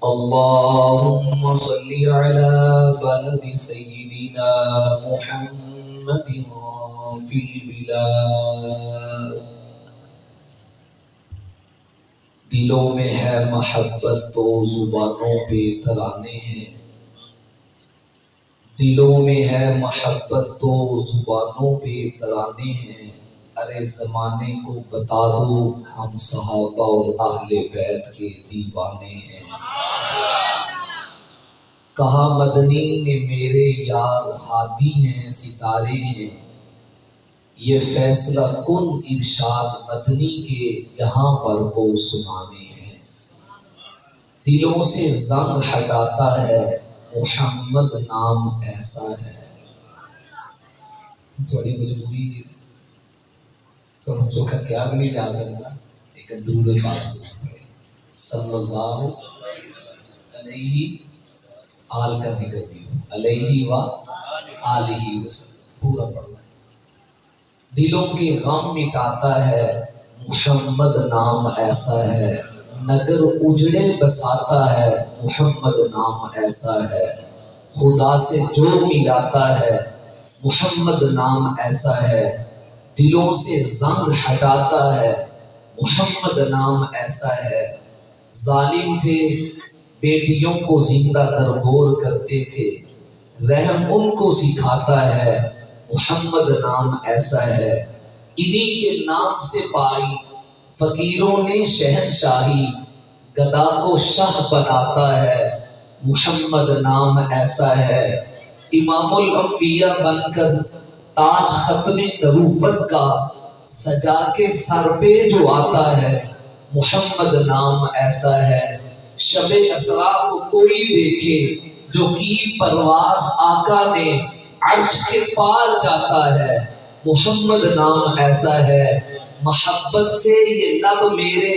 اللهم صل على بلد سيدنا محمد في البلاد. دلوں میں ہے محبت تو زبانوں پہ ترانے ہیں. دلوں میں ہے محبت تو زبانوں پہ ترانے ہیں. ارے زمانے کو بتا دو ہم صحابہ اور اہل بیت کے دیوانے ہیں. کہا مدنی نے میرے یار ہادی ہیں ستارے ہیں. یہ فیصلہ کن ارشاد مدنی کے جہاں پر کو سنانے ہیں. دلوں سے زنگ ہٹاتا ہے محمد نام ایسا ہے. تھوڑی مجبوری ہے تو کیا بھی نہیں جا سکتا لیکن درود پاک صلی اللہ علیہ آل کا ذکر دیا علیہ و آلہ وسلم پورا پڑھنا. دلوں کے غم مٹاتا ہے محمد نام ایسا ہے. نگر اجڑے بساتا ہے محمد نام ایسا ہے. خدا سے جو ملاتا ہے محمد نام ایسا ہے. دلوں سے زنگ ہٹاتا ہے محمد نام ایسا ہے. ظالم تھے بیٹیوں کو زندہ درگور کرتے تھے. رحم ان کو سکھاتا ہے محمد نام ایسا ہے. انہی کے نام سے پائی فقیروں نے شہنشاہی. گدا کو شاہ بناتا ہے محمد نام ایسا ہے. امام الانبیاء بن کر تاج ختم نبوت کا سجا کے سر پہ جو آتا ہے محمد نام ایسا ہے. شب اسرا کو کوئی دیکھے جو کی پرواز آقا نے عرش کے پار جاتا ہے محمد نام ایسا ہے. محبت سے یہ لب میرے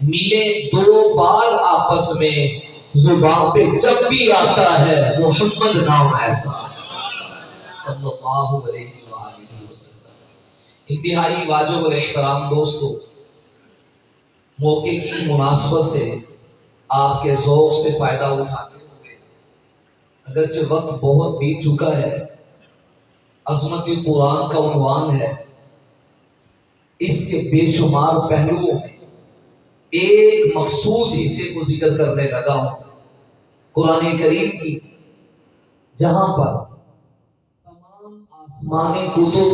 ملے دو بار آپس میں. زبان پہ جب بھی آتا ہے محمد نام ایسا صلی اللہ علیہ وآلہ وسلم. انتہائی واجب الاحترام دوستو، موقع کی مناسبت سے آپ کے ذوق سے فائدہ اٹھاتے ہوئے اگرچہ وقت بہت بیت چکا ہے، عظمت قرآن کا عنوان ہے. اس کے بے شمار پہلوؤں میں ایک مخصوص حصے کو ذکر کرنے لگا ہوں. قرآن کریم کی جہاں پر تمام آسمانی کتب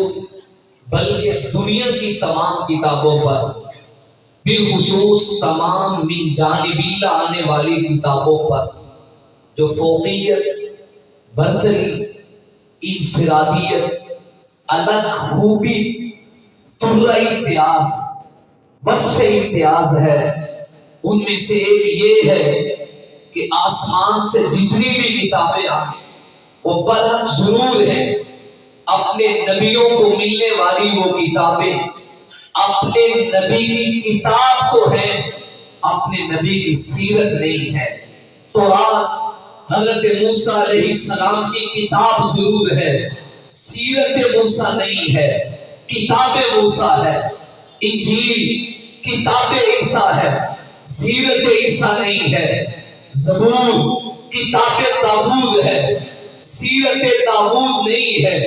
بلکہ دنیا کی تمام کتابوں پر بالخصوص تمام من جانب اللہ آنے والی کتابوں پر جو فوقیت، برتری، انفرادیت، الگ خوبی، طرح امتیاز، وصف امتیاز ہے، ان میں سے ایک یہ ہے کہ آسمان سے جتنی بھی کتابیں آئیں وہ برحق ضرور ہیں اپنے نبیوں کو ملنے والی وہ کتابیں اپنے نبی کی کتاب تو ہیں، اپنے نبی کی سیرت نہیں ہے. قرآن حضرت موسیٰ علیہ السلام کی کتاب ضرور ہے، سیرت موسیٰ نہیں ہے، کتاب موسیٰ ہے. انجیل کتاب عیسیٰ ہے، سیرت عیسیٰ نہیں ہے. زبور کتاب داؤد ہے، سیرت داؤد نہیں ہے.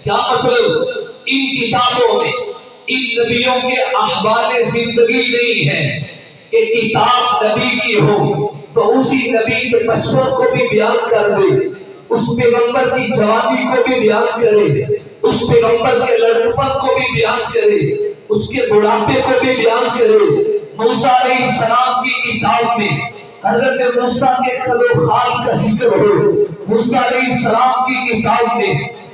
کیا مطلب؟ ان کتابوں میں ان نبیوں کے احوال زندگی نہیں ہے کہ کتاب نبی کی ہو تو اسی نبی کے بچپن کو بھی بیان کر دے، اس پیغمبر کی جوانی کو بھی بیان کرے، اس پیغمبر کے لڑکپن کو بھی بیان کرے، اس کے بڑھاپے کو بھی بیان کرے. موسیٰ علیہ السلام کی کتاب میں حضرت موسیٰ کے خلق و خال کا ذکر ہو، موسیٰ علیہ السلام کی کتاب میں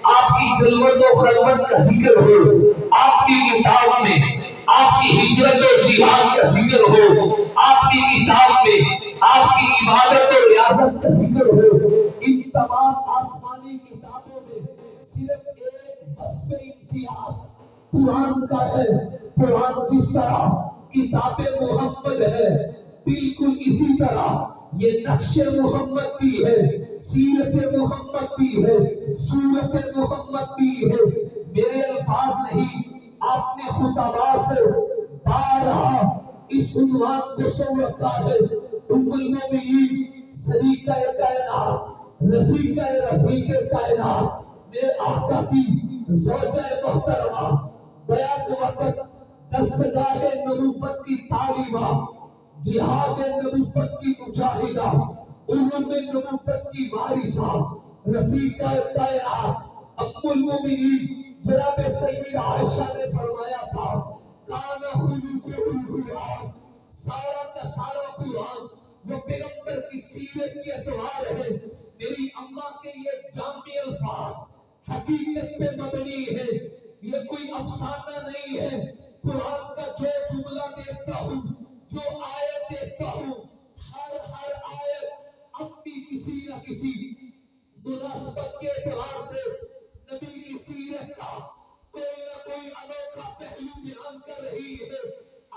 آپ کی جلوت و خلوت کا ذکر ہو، آپ کی کتاب میں آپ کی ہجرت و جہاد کا ذکر ہو، آپ کی کتاب میں آپ کی عبادت و ریاضت کا ذکر ہو. ان تمام آسمانی کتابوں میں صرف ایک وصف امتیاز قرآن کا ہے. قرآن جس طرح کتاب محمد ہے بالکل اسی طرح یہ نقش محمد بھی ہے، سیرت محمد بھی ہے، سورت محمد بھی ہے. میرے الفاظ نہیں، آپ نے خطبہ سے بارہا اس عنوان کو سو رکھا ہے. ام المومنین سلیقہ کائنات، رفیقہ رفیق کائنات، میرے آقا کی زوجہ محترمہ، بیعت وقت درسگاہ نبوت کی تعلیمہ، جہاد نبوت کی مجاہدہ، علوم نبوت کی وارثہ، رفیقہ کائنات، ام المؤمنین جناب سیدہ عائشہ نے فرمایا تھا کانا خلقہ القرآن، سارا کا سارا قرآن وہ پیغمبر کی سیرت کی اتوار ہے۔ میری اماں کے یہ جامع الفاظ حقیقت پہ مبنی ہے، یہ کوئی افسانہ نہیں ہے۔ قرآن کا جو جملہ دیکھتا ہوں، جو آیت دیکھتا ہوں، ہر آیت اپنی کسی نہ کسی مناسبت کے اعتبار سے نبی کی سیرت کا کوئی نہ کوئی انوکھا پہلو بیان کر رہی ہے۔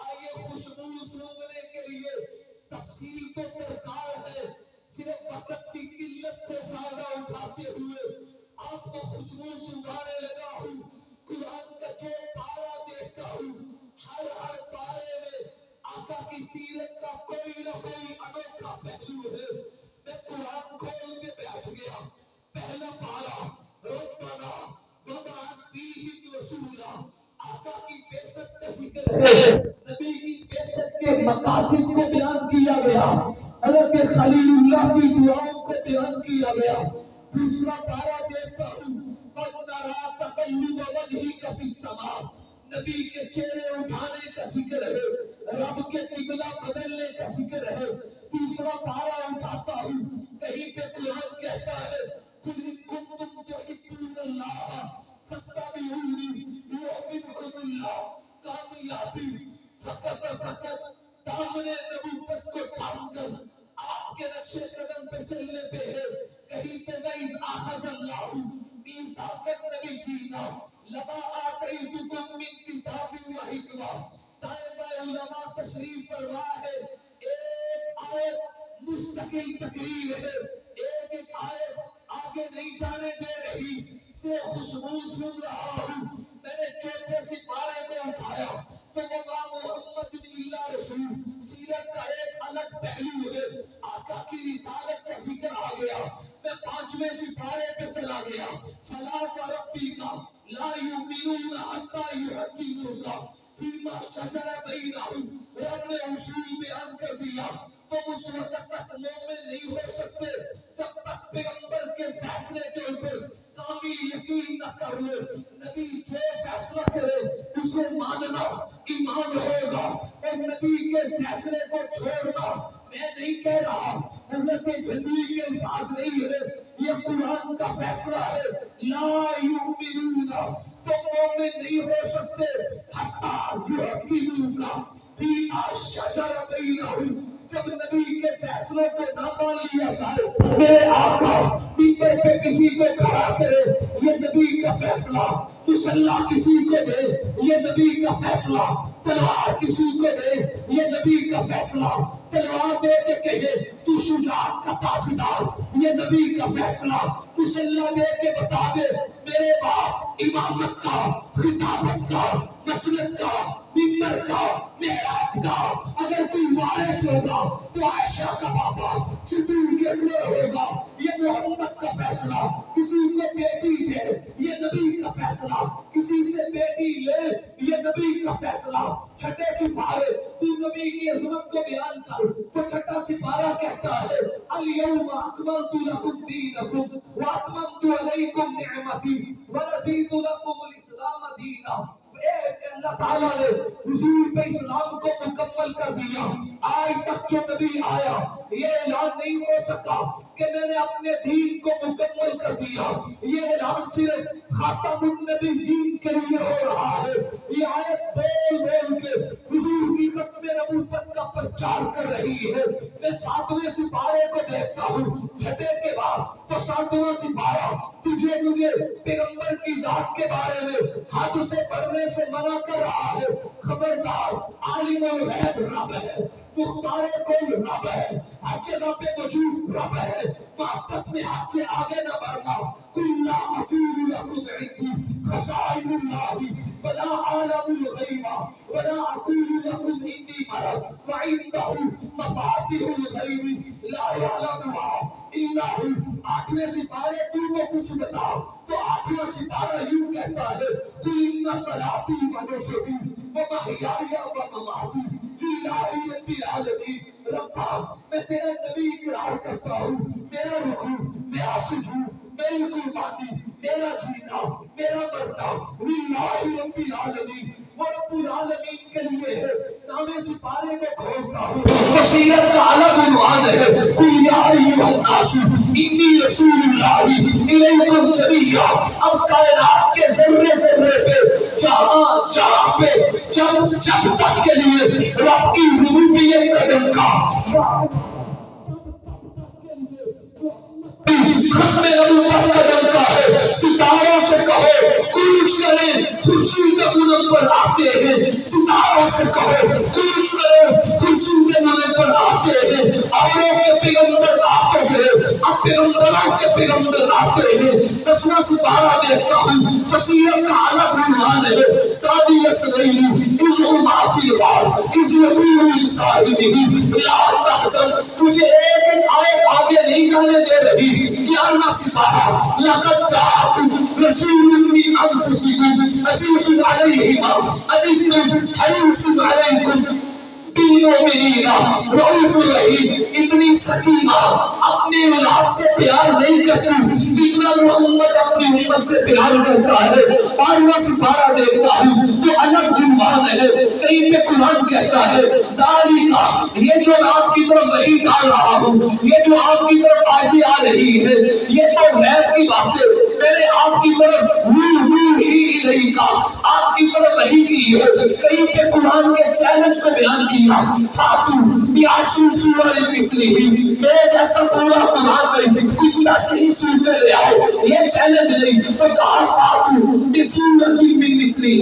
آئیے خوشبو سونگنے کے لیے تفصیل تو درکار ہے، صرف وقت کی قلت سے فائدہ اٹھاتے ہوئے آپ کو خوشبو سنگانے لگا ہوں۔ قرآن کا جو پارہ دیکھتا ہوں، ہر پارے میں آقا کی سیرت کا کوئی نہ کوئی انوکھا پہلو ہے۔ میں قرآن کھول کے بیٹھ گیا، پہلا پارہ ربنا وبعث فیہم رسولا، آقا کی بعثت کا ذکر ہے، نبی کی بعثت کے مقاصد کو بیان کیا گیا، حضرت خلیل اللہ کی دعاؤں کو بیان کیا گیا۔ دوسرا پارہ دیکھتا ہوں قد نری تقلب وجہک فی السماء، نبی کے چہرے اٹھانے کا ذکر ہے، رب کے قبلہ بدلنے کا ذکر ہے۔ تیسرا پارہ اٹھاتا ہوں، کہیں پہ قرآن کہتا ہے قل ان کنتم تحبون اللہ فاتبعونی یحببکم اللہ، کامیابی فقط دامن نبوت کو تھام کر آپ کے نقش قدم پہ چلنے پہ ہے۔ کہیں پہ وَإِذْ أَخَذَ اللَّهُ مِيثَاقَ النَّبِيِّينَ لَمَا آتَيْتُكُم مِّن کتاب وحکمہ، دائیں بائیں علماء تشریف فرما ہے، ایک آیت مستقل تقریر ہے، ایک آیت آگے نہیں جانے دے رہی، سے خوشبو سن رہا ہوں۔ میں نے چوتھے سپارے کو اٹھایا تو وما محمد الا رسول، سیرت کا ایک الگ پہلو ہے، آقا کی رسالت کا ذکر آ گیا۔ میں پانچویں سپارے پہ چلا گیا، فلا وربک لا یؤمنون حتی یحکموک فیما شجر بینہم، رب نے اصول بیان کر دیا۔ تم اس وقت تک مومن نہیں ہو سکتے جب تک پیغمبر کے فیصلے کے اوپر کامل یقین نہ کر لو۔ نبی جو فیصلہ کرے اسے ماننا ایمان ہوگا، اور نبی کے فیصلے کو چھوڑنا، میں نہیں کہہ رہا، حضرت جبریل کے الفاظ نہیں ہے، یہ قرآن کا فیصلہ ہے، لا یؤمنون، تم مومن نہیں ہو سکتے حتی یحکموک فیما شجر بینہم، جب نبی کے فیصلوں کو نہ مان لیا جائے۔ میرے آقا ممبر پہ کسی کو کھڑا کرے، یہ نبی کا فیصلہ، مسلح کسی کو دے، یہ نبی کا فیصلہ، تلوار کسی کو دے، یہ نبی کا فیصلہ، تلوار دے کے کہے تو شجاعت کا تاجدار، یہ نبی کا فیصلہ، مسلح دے کے بتا دے میرے باپ امامت کا، خطابت کا، مسلک کا، ممبر کا، محراب کا، اگر کوئی وارث ہوگا تو عائشہ کا بابا صدور کے اکبر ہوگا، یہ محمد کا فیصلہ، کسی کو بیٹی دے یہ نبی کا فیصلہ، کسی سے بیٹی لے یہ نبی کا فیصلہ۔ چھٹے سپارے تو نبی کی عظمت کو بیان کر، تو چھٹا سپارہ کہتا ہے الیوم اکملت لکم دینکم واتممت علیکم نعمتی ورضیت لکم الاسلام دینا۔ اللہ تعالیٰ نے حضور پہ اسلام کو مکمل کر دیا۔ آج تک جو نبی آیا یہ اعلان نہیں ہو سکا کہ میں نے اپنے دین کو مکمل کر دیا، یہ اعلان صرف خاتم النبیین کے لیے ہو رہا ہے۔ یہ آیت بول بول کے حضور کی ختم نبوت کا پرچار کر رہی ہے۔ میں ساتویں سپارے کو دیکھتا ہوں، چھٹے کے بعد تو ساتواں سپارہ تجھے مجھے پیغمبر کی ذات کے بارے میں حد سے پڑھنے سے منع کر رہا ہے۔ خبردار، عالم الغیب رب ہے، مختار کل رب ہے، جگہ پہ موجود رب ہے، محبت میں حد سے آگے نہ بڑھنا. قل لا اقول لكم عندي خزائن الله ولا اعلم الغيب ولا اقول لكم اني مرض وعنده مفاتيح الغيب لا يعلمها الا هو. آٹھویں سپارے تم کو کچھ بتاؤ تو آٹھواں سپارہ یوں کہتا ہے قل ان صلاتي ونسكي ومحياي ومماتي لله رب العالمین. ربا میں تیرے نبی اقرار کرتا ہوں، میرا رکوع، میرا سجود، میری قربانی، میرا جینا، میرا مرنا للہ رب العالمین، وہ رب العالمین کے لیے ہے. نامے سپارے کو کھولتا ہوں، وصیت کا الگ عنوان ہے قل یا ایھا الناس انی رسول اللہ الیکم جمیعا. اب کائنات کے ذرے ذرے پہ، جہاں جہاں پہ، جب تک کے لیے رب کی ربوبیت کا ڈنکا، ختم نبوت کا ڈنکا ہے. ستاروں سے کہو کوچ کریں، خورشید کے منور پر آتے ہیں. ستاروں سے کہو کوچ کریں، خورشید کے منور پر آتے ہیں. اوروں کے پیغمبر آتے ہیں، اب پیغمبروں کے پیغمبر آتے ہیں. 10واں سپارہ دیکھتا ہوں، فصیحت کا الگ عنوان ہے سادی اسرائیل اذ ما فی الغار اذ یقول لصاحبہ لا تحزن. مجھے ایک ایک آیت آگے نہیں جانے دے رہی. 11واں سپارہ لقد جاءکم رسول من انفسکم عزیز علیہ ما عنتم حریص علیکم بالمؤمنین رؤوف رحیم. اتنی سکینہ اپنی اولاد سے پیار نہیں کرتی جتنا محمد اپنی امت سے پیار کرتا ہے. 12واں سپارہ دیکھتا ہوں جو الگ عنوان ہے. کہیں پہ قرآن کہتا ہے ذالکا، یہ جو آپ کی طرف وحی ڈال رہا ہوں، یہ جو آپ کی طرف آیتیں آ رہی ہے، یہ تو غیب کی باتیں میں نے آپ کی طرف ہی الیکا، آپ کی طرف وحی کی ہے. کہیں پہ قرآن کے چیلنج کو بیان کیا فاتو بیاشی سورہ مثلہ، میرے جیسا پورا قرآن نہیں، کچھ 10 ہی سورتیں لے آؤ، یہ چیلنج نہیں. تو کہا فاتو بسورۃ من مثلہ،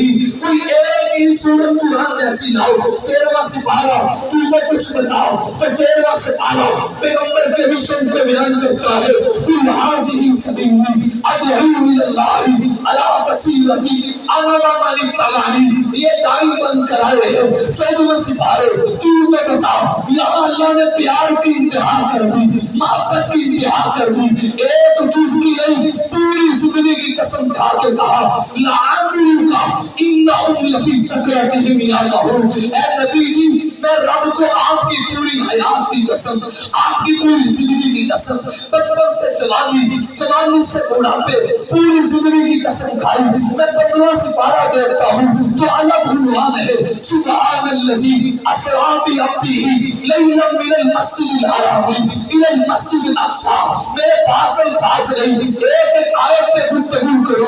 کوئی ایک ہی سورت قرآن جیسی لاؤ. 13واں سپارہ تمہیں کچھ بتاؤ تو 13واں سپارہ پیغمبر کے مشن کو بیان کرتا ہے قل ھذہ سبیلی ادعو الی اللہ علی بصیرۃ انا ومن اتبعنی. یہ دائی بن کر آئے ہیں. 14واں سپارے تمہیں بتاؤ یہاں اللہ نے پیار کی انتہا کر دی، محبت کی انتہا کر دی. ایک جز کی نہیں، پوری زندگی کی قسم کھا کے کہا لعمرک انہم لفی سکرتہم یعمہون. اے نبی جی، میں رب کو آپ کی پوری حیات کی قسم، آپ کی پوری زندگی کی قسم، بچپن سے جوانی، جوانی سے بڑھاپے، پوری زندگی کی قسم کھائی. میں 15واں سپارہ دیکھتا ہوں تو الگ عنوان ہے سبحان الذی اسری بعبدہ لیلا من المسجد الحرام الی المسجد الاقصی. میرے پاس الفاظ نہیں، ایک ایک آیت پہ گفتگو کرو.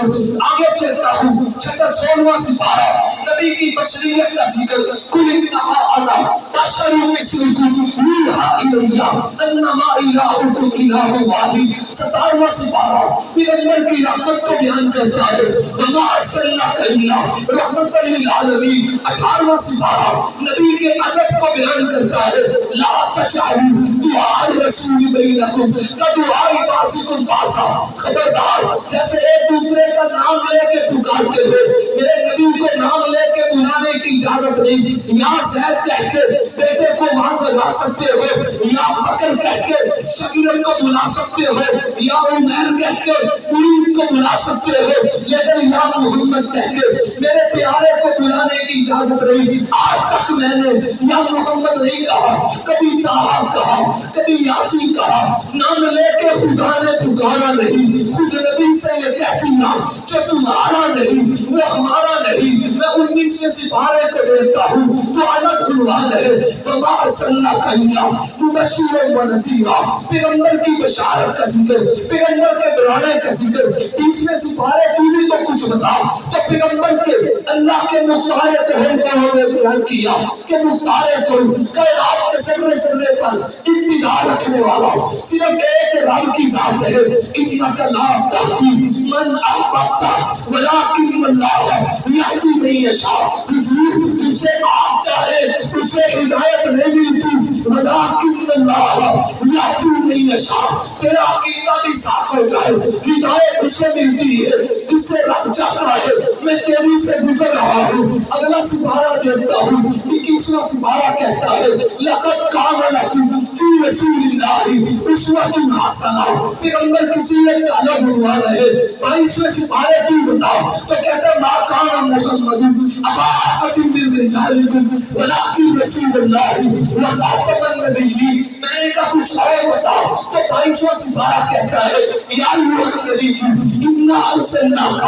آگے چلتا ہوں 16واں سپارہ نبی کی بشریت کا ذکر قل انما انا بشر مثلکم یوحی الی انما الہکم الہ واحد. 17واں سپارہ پیغمبر کی رحمت کو بیان کرتا ہے وما ارسلناک الا رحمۃ للعالمین. 18واں سپارہ نبی کے ادب کو بیان کرتا ہے لا تجعلوا دعاء الرسول بینکم کدعاء بعضکم بعضا. خبردار، جیسے ایک دوسرے کا نام لے کے پکارتے ہو، میرے نبی کو نام لے کے بلانے کی اجازت نہیں. یا زید کہہ کے بیٹے کو وہاں لگا سکتے ہو، یا بکر کہہ کے شکیل کو بلا سکتے ہو، یا عمیر کہہ کے مرید کو بلا سکتے ہو، لیکن یا محمد کہہ کے میرے پیارے کو بلانے کی اجازت نہیں. آج تک میں نے یا محمد نہیں کہا، کبھی طٰہٰ کہا، کبھی یاسین کہا. نام لے کے خدا نے پکارا نہیں. خود نبی سے یہ کہتی نا جو تمہارا نہیں وہ ہمارا نہیں. میں 19ویں سپارے کو دیکھتا ہوں تو الگ عنوان ہے وما ارسلناک الا مبشرا ونذیرا. پیغمبر کی بشارت کا ذکر، پیغمبر کے ڈرانے کا ذکر، 20ویں سپارے تو بھی تو کچھ بتا۔ تو پیغمبر کے اللہ کے مختار کہن کو انہوں نے بیان کیا کہ مختار کون، کائنات کے ذرے ذرے پر اطلاع رکھنے والا صرف ایک رب کی ذات ہے۔ انک لا تہدی من احببت ولکن اللہ یہدی من یشاء، حضور جسے آپ چاہے اسے ہدایت نہیں ملتی، ولکن اللہ یہدی من یشاء، تیرا عقیدہ بھی صاف ہو جائے، ہدایت اسے ملتی ہے جسے رب چاہتا ہے۔ میں تیری سے گزر رہا ہوں، اگلا سپارہ دیکھتا ہوں، 21واں سپارہ کہتا ہے لقد کان لکم فی رسول اللہ اسوۃ حسنہ، پیغمبر کسی ایک کا الگ عنوان ہے۔ 22ویں سپارے کی بتا تو کہتا ہے ما کان محمد ابا احد من رجالکم ولکن رسول اللہ وخاتم النبیین، میں نے کہا کچھ اور بتا تو 22واں سپارہ کہتا ہے یا ایھا النبی انا ارسلناک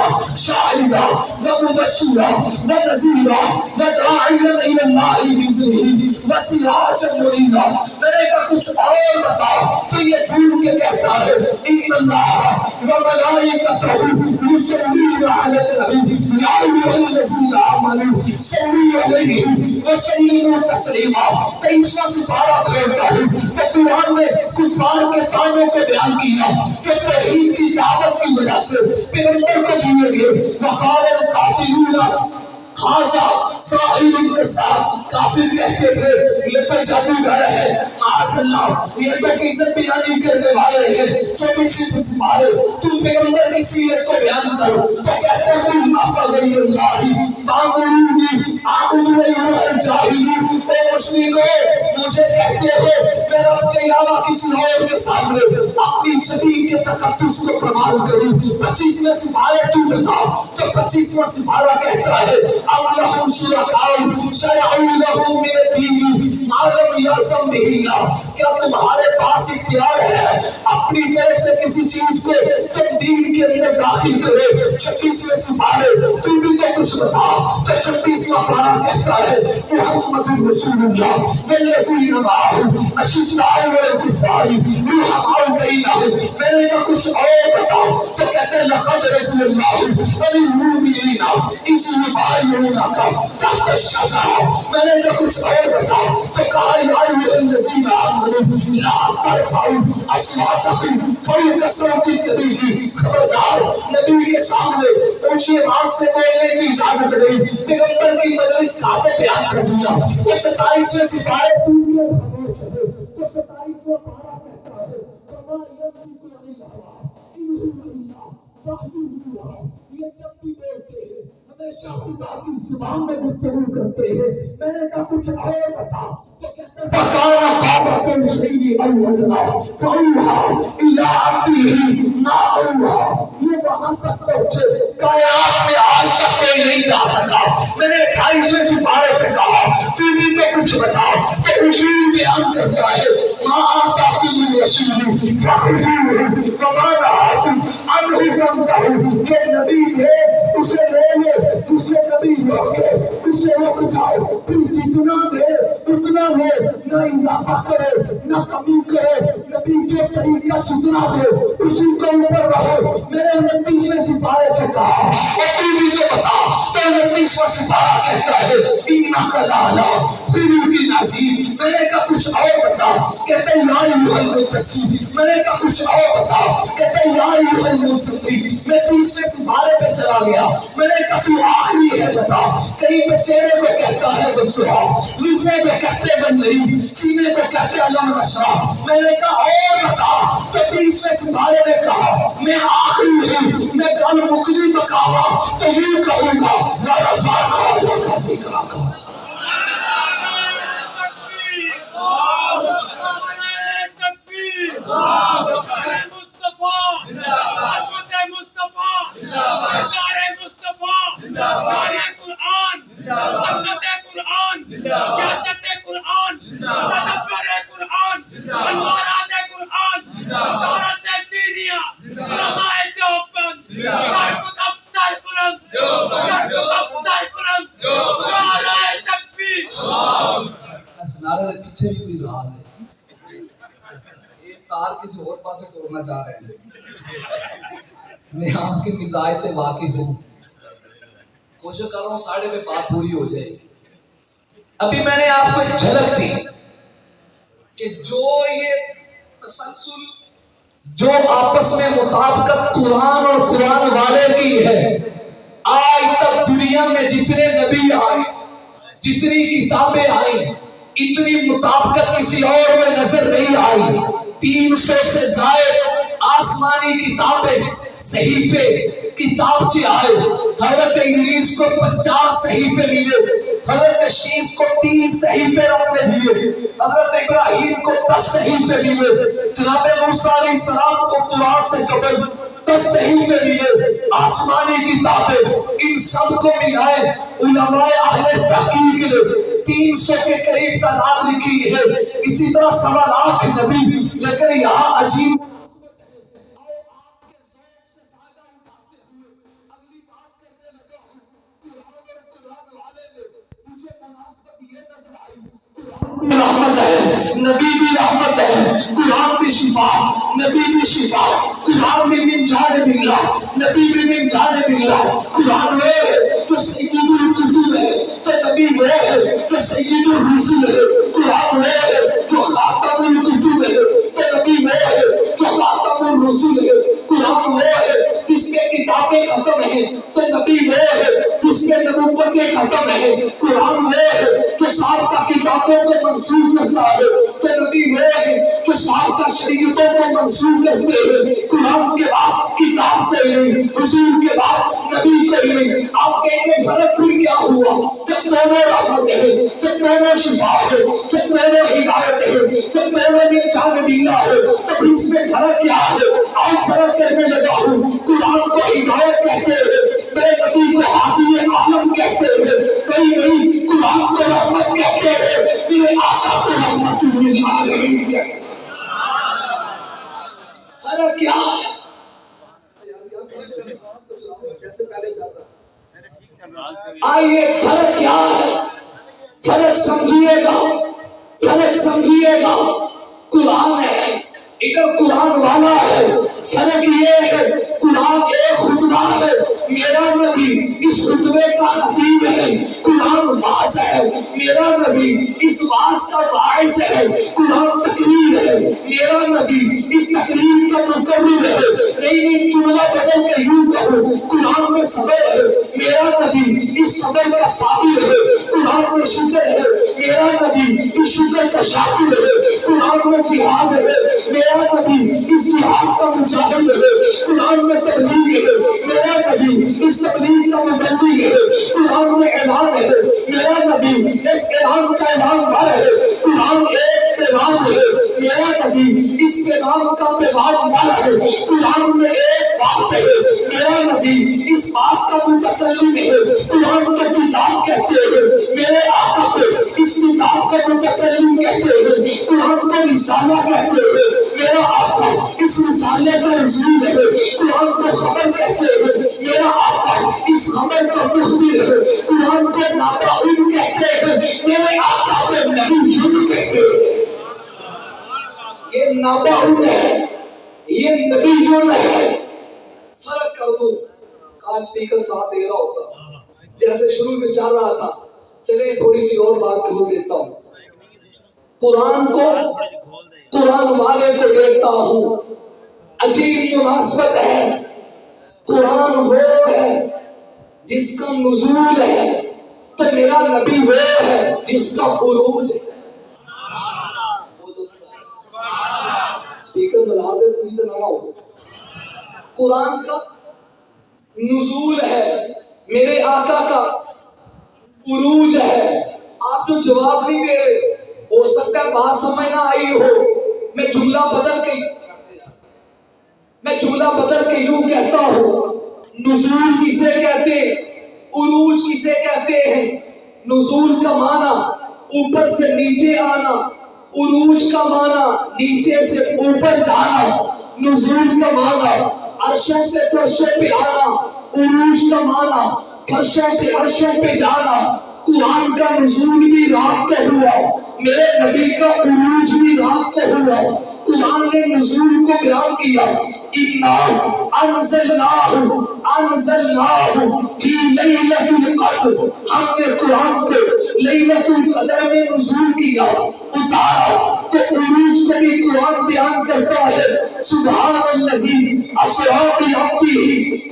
شاہدا ومبشرا ونذیرا وداعیا الی اللہ باذنہ وسراجا منیرا، میں نے کہا کچھ اور بتا تو یہ جھوٹ کے کہتا ہے ان اللہ وملائکتہ یصلون علی النبی یا ایھا الذین آمنوا صلوا علیہ وسلموا تسلیما۔ 23واں سپارہ کھولتا ہے تو قرآن نے کفار کے کاموں کو بیان کیا جو توحید کی دعوت کی وجہ سے پیغمبر کو دیے گئے۔ وقال الکافرون ھذا ساحر کذاب، کافر کہتے تھے یہ تو جادوگر ہے، معاذ اللہ یہ تو عزت بیانی کرنے والے ہیں۔ 24ویں سپارے تو پیغمبر کی سیرت کو بیان کرو تو کہتے ہیں قل افغیر اللہ تأمرونی اعبد ایھا الجاہلون، اے مشرکو مجھے کہتے ہو میں رب کے علاوہ کسی اور کے سامنے اپنی جدید کے تقدس کو کمال کروں۔ 25ویں سپارے تو بتا تو 25واں سپارہ کہتا ہے ام لہم شرکاء شرعوا لہم من الدین ما لم یأذن بہ اللہ، کیا تمہارے پاس اختیار ہے اپنی طرف سے کسی چیز کو تم دین کے اندر داخل کرے۔ 26ویں سپارے تو بھی تو کچھ بتا تو 26واں پارہ کہتا ہے محمد رسول اللہ والذین معہ اشداء علی الکفار رحماء بینہم، میں نے کہا کچھ اور بتا تو کہتے ہیں لقد رضی اللہ عن المؤمنین اذ یبایعونک تحت الشجرہ، میں نے کہا کچھ اور بتا تو کہا یا ایھا الذین آمنوا لا ترفعوا اصواتکم فوق صوت النبی، خبردار نبی کے سامنے اونچی آواز سے بولنے کی اجازت نہیں، پیغمبر کی مجلس کا بیان کر دیا۔ وہ 27ویں سپارے تو 27واں پارہ کہتا ہے وما ینطق عن الہویٰ ان هو الا وحی یوحیٰ، یہ جب بھی بولتے ہیں ہمیشہ خدا کی زبان میں گفتگو کرتے ہیں۔ میں نے کہا کچھ اور بتا تو کہتے ہیں فَقَالَ قَابَةٌ شَيْءٍ أَوْ أَدْنَىٰ فَأَوْحَىٰ إِلَىٰ عَبْدِهِ مَا أَوْحَىٰ، یہ وہاں تک پہنچے کائنات میں آج تک کوئی نہیں جا سکا۔ میں نے 28ویں سپارے سے کہا تو بھی تو کچھ بتا کہ اصول بیان کرتا ہے ما آتاکم الرسول فخذوہ وما نہاکم عنہ فانتہوا، کہ نبی ہے اسے لے لے، جس سے نبی روکے اسے رک جاؤ، پھر جتنا دے اتنا لے، نہ اضافہ کرے نہ کمی کرے، نبی جو طریقہ جتنا دے اسی کے اوپر رہو۔ میں نے 29ویں سپارے سے کہا اور تو بھی تو بتا تو 29واں سپارہ کہتا ہے انک لعلی خلق عظیم، میں نے کہا کچھ اور بتا کہتے ہیں یا ایھا المدثر، میں نے کہا کچھ اور بتا کہتے ہیں یا ایھا المزمل، میں 30ویں سپارے پہ چلا گیا، میں نے کہا تو آخری ہے بتا، کہیں پہ چہرے کو کہتا ہے والضحیٰ، زلفوں پہ کہتے بن نہیں، سینے کو کہتے علم نشرح، میں نے کہا اور بتا تو 30ویں سپارے نے کہا میں آخری ہوں، میں کل مکلی بکاوا تو یوں کہوں گا وَرَفَعْنَا لَكَ ذِکْرَکَ۔ نعرہ تار کسی اور پاس سے توڑنا چاہ رہے ہیں. میں آپ کے مزاج سے واقف ہوں, کوشش کر رہا ہوں 12:30 پہ بات پوری ہو جائے. ابھی میں نے آپ کو ایک جھلک دی کہ جو یہ تسلسل جو آپس میں مطابقت قرآن اور قرآن والے کی ہے, آج تک دنیا میں جتنے نبی آئے, جتنی کتابیں آئیں, اتنی مطابقت کسی اور میں نظر نہیں آئی. 300 سے زائد آسمانی کتابیں, صحیفے, کتابچے آئے. حضرت انگلیس کو 50 صحیفے ملے, حضرت شیس کو 30 صحیفے رب نے دیے, حضرت ابراہیم کو 10 صحیفے ملے, جناب موسیٰ علیہ السلام کو قرآن سے قبل 10 صحیفے ملے. آسمانی کتابیں ان سب کو ملائے علماء اہل تحقیق نے 300 کے قریب تعداد لکھی ہے. اسی طرح 1.25 لاکھ نبی, لیکن یہاں عجیب رحمت ہے, نبی بھی رحمت ہے, قرآن بھی شفا, نبی بھی شفا, قرآن بھی من جانب اللہ, نبی بھی من جانب اللہ. قرآن میں جو سید الکتب ہے تو نبی وہ ہے جو سید الرسل ہے. قرآن میں جو خاتم الکتب ہے تو نبی وہ ہے جو خاتم الرسل ہے. قرآن وہ ہے جس میں کتابیں ختم ہیں تو نبی وہ ہے جس میں نبوتیں ختم ہیں. قرآن وہ ہے جو سابقہ کتابوں کو منسوخ کرتا ہے تو نبی وہ ہے جو سابقہ شریعتوں کو منسوخ کرتے ہیں. قرآن کے بعد کتاب کوئی نہیں, رسول کے بعد نبی کوئی نہیں. آپ کہیں گے فرق بھی کیا ہوا؟ جب دونوں رحمت ہے, جب دونوں شفا ہے, جب دونوں ہدایت ہے, جب دونوں من جانب اللہ ہے, تو اس میں فرق کیا ہے؟ آج فرق کرنے لگا ہوں. قرآن کو ہدایت کہتے ہیں, میرے نبی کو ہادی عالم کہتے ہیں. نہیں, قرآن کو رحمت کہتے ہیں, میرے آقا کو رحمت للعالمین کہتے ہیں. فرق کیا ہے؟ جیسے پہلے چل رہا, آئیے فرق کیا ہے؟ فرق سمجھیے گا, فرق سمجھیے گا. قرآن ہے, ادھر قرآن والا ہے. فرق یہ ہے قرآن ایک خطبہ ہے, میرا نبی اس خطبے کا خطیب ہے. قرآن واعظ ہے, میرا نبی اس واعظ کا واعظ ہے. قرآن تقریر ہے, میرا نبی اس تقریر کا مقرر ہے. نہیں, جملہ بدل کے یوں کہوں, قرآن میں صبر ہے, میرا نبی اس صبر کا صابر ہے. قرآن میں شکر ہے, میرا نبی اس شکر کا شاکر ہے. قرآن میں جہاد ہے, میرا نبی اس جہاد کا مجاہد ہے. قرآن میں تبلیغ ہے, میرا نبی اس تبلیغ کا مبلغ ہے. قرآن میں اعلان ہے, میرا نبی اس اعلان کا اعلان بار ہے. قرآن ایک پیغام ہے, میرا نبی اس پیغام کا پیغام بار ہے. قرآن میں ایک بات ہے, میرا نبی اس بات کا متکلم ہے. قرآن کو کتاب کہتے ہیں, میرے آقا کو اس کتاب کا متکلم کہتے ہیں. قرآن کو رسالہ کہتے ہیں, میرا آقا اس رسالے کا رسول ہے. قرآن کو خبر کہتے ہیں, میرا آقا اس خبر کا مخبر ہے. قرآن کو نابعین کہتے ہیں, میرے آقا کو نبی کہتے ہیں. یہ نابعین ہے, یہ نبی ہے. فرق کر دو. کاش اسپیکر ساتھ دے رہا ہوتا, جیسے شروع میں چل رہا تھا. چلے تھوڑی سی اور بات کھول دیتا ہوں. قرآن کو, قرآن والے کو دیکھتا ہوں, عجیب مناسبت ہے. قرآن وہ ہے جس کا نزول ہے, تو میرا نبی وہ ہے جس کا خروج ہے. اسپیکر ملازم کسی طرح نہ ہو. قرآن کا نزول ہے, میرے آقا کا عروج ہے. آپ جو جواب نہیں دے رہے, ہو سکتا ہے بات سمجھ نہ آئی ہو. میں جملہ بدل کے یوں کہتا ہوں, نزول کسے کہتے ہیں, عروج کسے کہتے ہیں. نزول کا معنی اوپر سے نیچے آنا, عروج کا معنی نیچے سے اوپر جانا. نزول کا معنی عرشوں سے فرشوں پہ آنا, عروج کا معنی فرشوں سے عرشوں پہ جانا. قرآن کا نزول بھی رات کو ہوا، میرے نبی کا عروج بھی رات کو ہوا۔ قرآن نے نزول کو بیان کیا، اِنَّا انزلناہ فی لیلۃ القدر، ہم نے قرآن کو لیلۃ القدر میں نزول کیا، اتارا۔ تو عروج کو بھی قرآن بیان کرتا ہے، سبحان الذی اسریٰ بعبدہ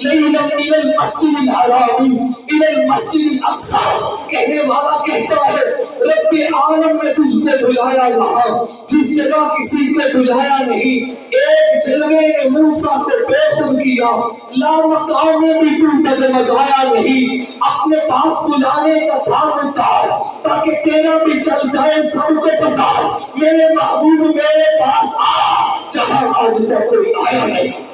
لیلا من المسجد الحرام الى المسجد الاقصی، کہنے والا کہتا ہے رب عالم نے تجھ کو بلایا وہاں جس جگہ کسی کو بلایا نہیں۔ ایک جلوے نے موسیٰ کو بے خود کیا، لا مقام میں بھی تو ڈگمگایا نہیں۔ اپنے پاس بلانے کا دھام اتار تاکہ تیرا بھی چل جائے سب کو پتا، میرے محبوب میرے پاس آ جہاں آج تک کوئی آیا نہیں۔